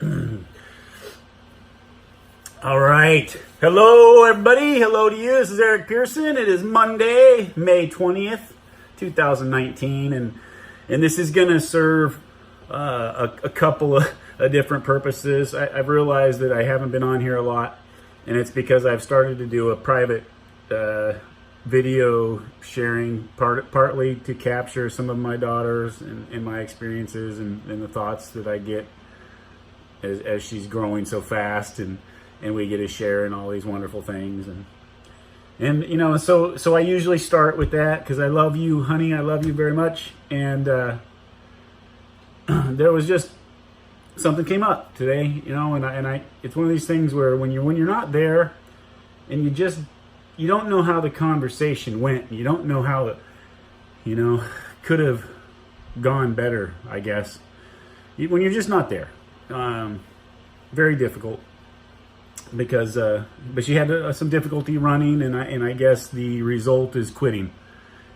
All right. Hello, everybody. Hello to you. This is Eric Pearson. It is Monday, May 20th, 2019, and this is going to serve a couple of different purposes. I've realized that I haven't been on here a lot, and it's because I've started to do a private video sharing, partly to capture some of my daughters and my experiences and the thoughts that I get as she's growing so fast, and we get to share in all these wonderful things, and you know, so I usually start with that because I love you, honey. I love you very much, and there was just something came up today, you know, and I it's one of these things where when you're not there, and you don't know how the conversation went, you don't know how it, you know, could have gone better, I guess, when you're just not there. Very difficult. Because, but she had some difficulty running, and I guess the result is quitting.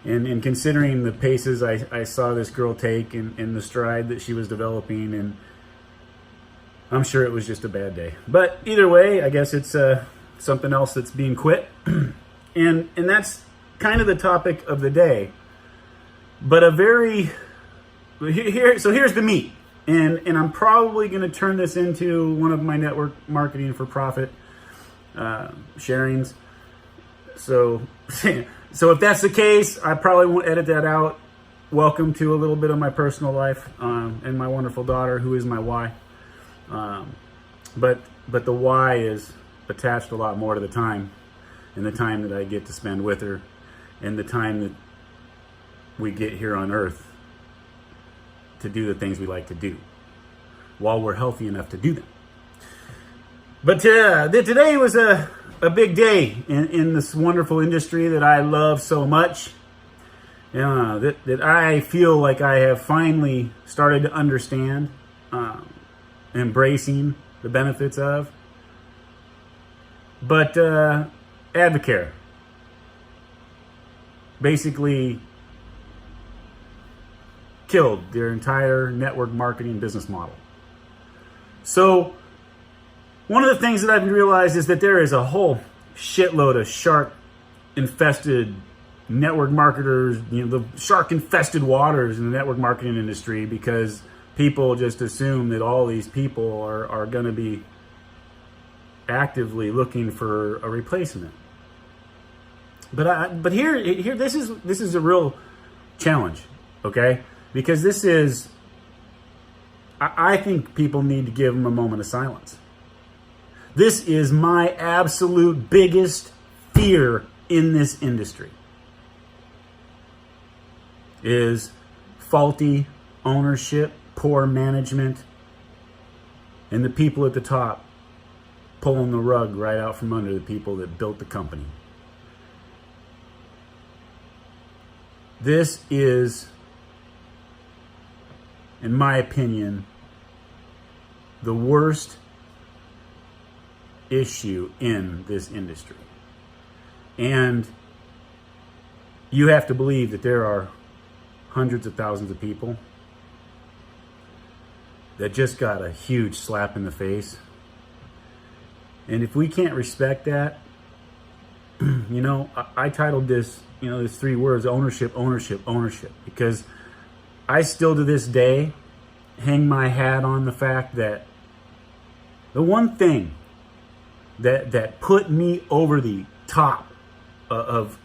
And considering the paces I saw this girl take and the stride that she was developing, and I'm sure it was just a bad day. But either way, I guess it's something else that's being quit, and that's kind of the topic of the day. But here's the meat. And I'm probably going to turn this into one of my network marketing for profit sharings. So if that's the case, I probably won't edit that out. Welcome to a little bit of my personal life and my wonderful daughter, who is my why. But the why is attached a lot more to the time, and the time that I get to spend with her, and the time that we get here on Earth to do the things we like to do while we're healthy enough to do them. But today was a big day in this wonderful industry that I love so much, that I feel like I have finally started to understand, embracing the benefits of. But Advocare basically killed their entire network marketing business model. So one of the things that I've realized is that there is a whole shitload of shark-infested network marketers, you know, the shark-infested waters in the network marketing industry, because people just assume that all these people are going to be actively looking for a replacement. But here this is a real challenge, okay? Because this is, I think people need to give them a moment of silence. This is my absolute biggest fear in this industry, is faulty ownership, poor management, and the people at the top pulling the rug right out from under the people that built the company. This is, in my opinion, the worst issue in this industry. And you have to believe that there are hundreds of thousands of people that just got a huge slap in the face. And if we can't respect that, you know, I titled this, you know, there's 3 words: ownership, ownership, ownership. Because I still to this day hang my hat on the fact that the one thing that put me over the top of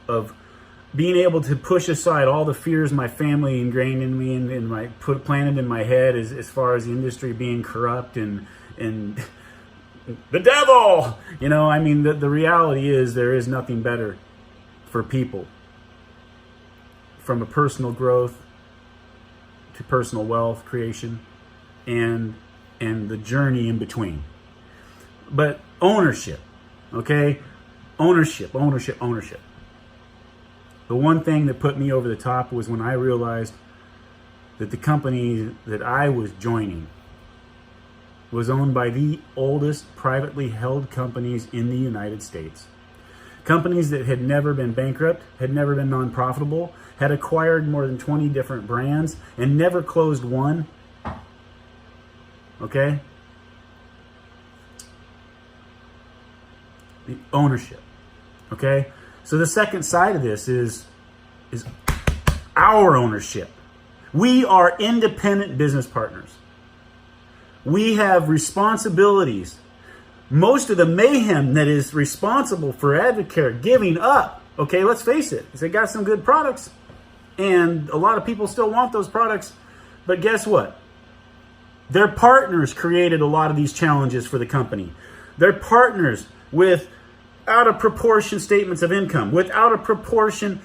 being able to push aside all the fears my family ingrained in me and planted in my head as far as the industry being corrupt and the devil, you know, I mean, the reality is there is nothing better for people, from a personal growth to personal wealth creation and the journey in between. But ownership, okay? Ownership. The one thing that put me over the top was when I realized that the company that I was joining was owned by the oldest privately held companies in the United States. Companies that had never been bankrupt, had never been non-profitable, had acquired more than 20 different brands, and never closed one. Okay? The ownership. Okay? So the second side of this is our ownership. We are independent business partners. We have responsibilities. Most of the mayhem that is responsible for Advocare giving up, okay, let's face it, they got some good products, and a lot of people still want those products, but guess what? Their partners created a lot of these challenges for the company. Their partners with out of proportion statements of income, with out of proportion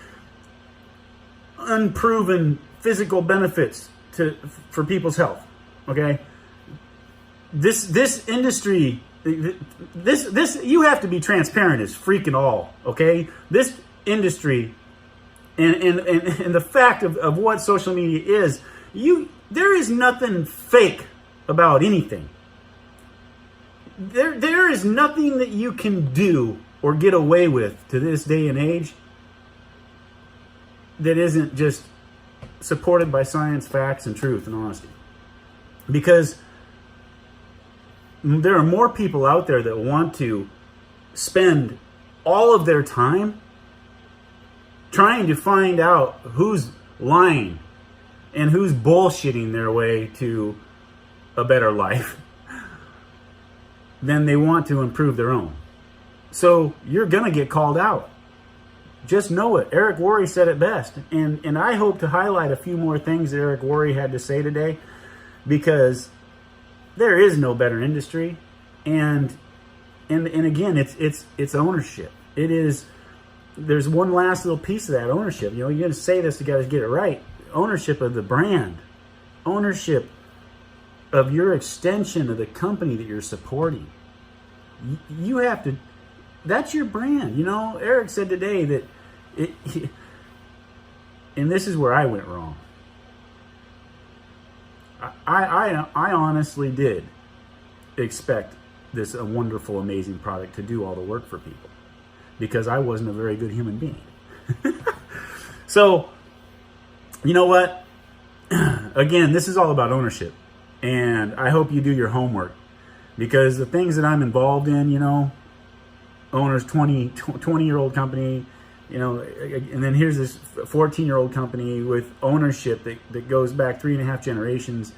unproven physical benefits for people's health. Okay, this industry, this you have to be transparent as freaking all. Okay, this industry and the fact of what social media is, there is nothing fake about anything. There is nothing that you can do or get away with to this day and age that isn't just supported by science, facts, and truth and honesty. Because there are more people out there that want to spend all of their time trying to find out who's lying and who's bullshitting their way to a better life than they want to improve their own. So you're going to get called out. Just know it. Eric Worre said it best. And I hope to highlight a few more things that Eric Worre had to say today, because there is no better industry. And again, it's ownership. It is. There's one last little piece of that ownership. You know, you're going to say this, you got to get it right. Ownership of the brand. Ownership of your extension of the company that you're supporting. You have to, that's your brand. You know, Eric said today that and this is where I went wrong. I honestly did expect this a wonderful, amazing product to do all the work for people, because I wasn't a very good human being. So, you know what? Again, this is all about ownership. And I hope you do your homework, because the things that I'm involved in, you know, owners, 20-year-old company, you know, and then here's this 14-year-old company with ownership that goes back 3.5 generations.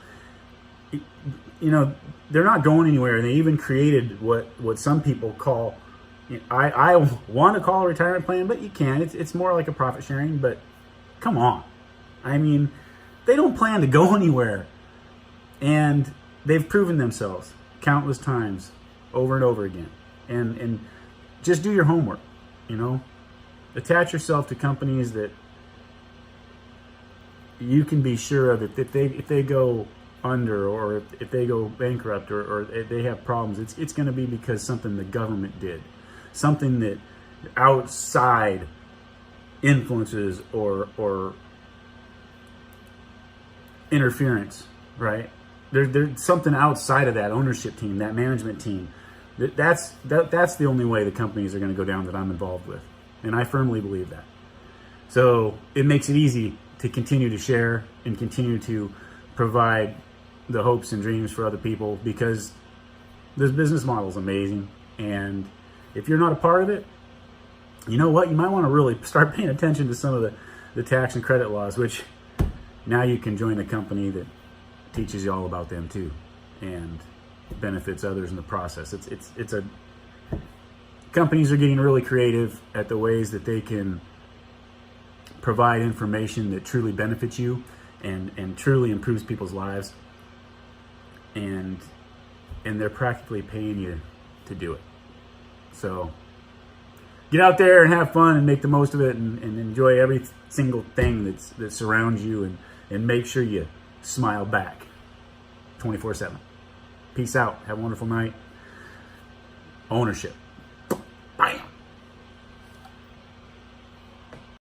You know, they're not going anywhere. And they even created what some people call, I want to call a retirement plan, but you can't. It's more like a profit sharing, but come on. I mean, they don't plan to go anywhere. And they've proven themselves countless times over and over again. And just do your homework, you know. Attach yourself to companies that you can be sure of if they go under, or if they go bankrupt, or if they have problems, it's going to be because something the government did. Something that outside influences or interference, right? There's something outside of that ownership team, that management team. That's the only way the companies are going to go down that I'm involved with. And I firmly believe that. So it makes it easy to continue to share and continue to provide the hopes and dreams for other people, because this business model is amazing. And if you're not a part of it, you know what? You might want to really start paying attention to some of the tax and credit laws, which now you can join a company that teaches you all about them too, and benefits others in the process. It's a companies are getting really creative at the ways that they can provide information that truly benefits you and truly improves people's lives, and they're practically paying you to do it. So get out there and have fun and make the most of it, and enjoy every single thing that surrounds you, and make sure you smile back 24/7. Peace out. Have a wonderful night. Ownership.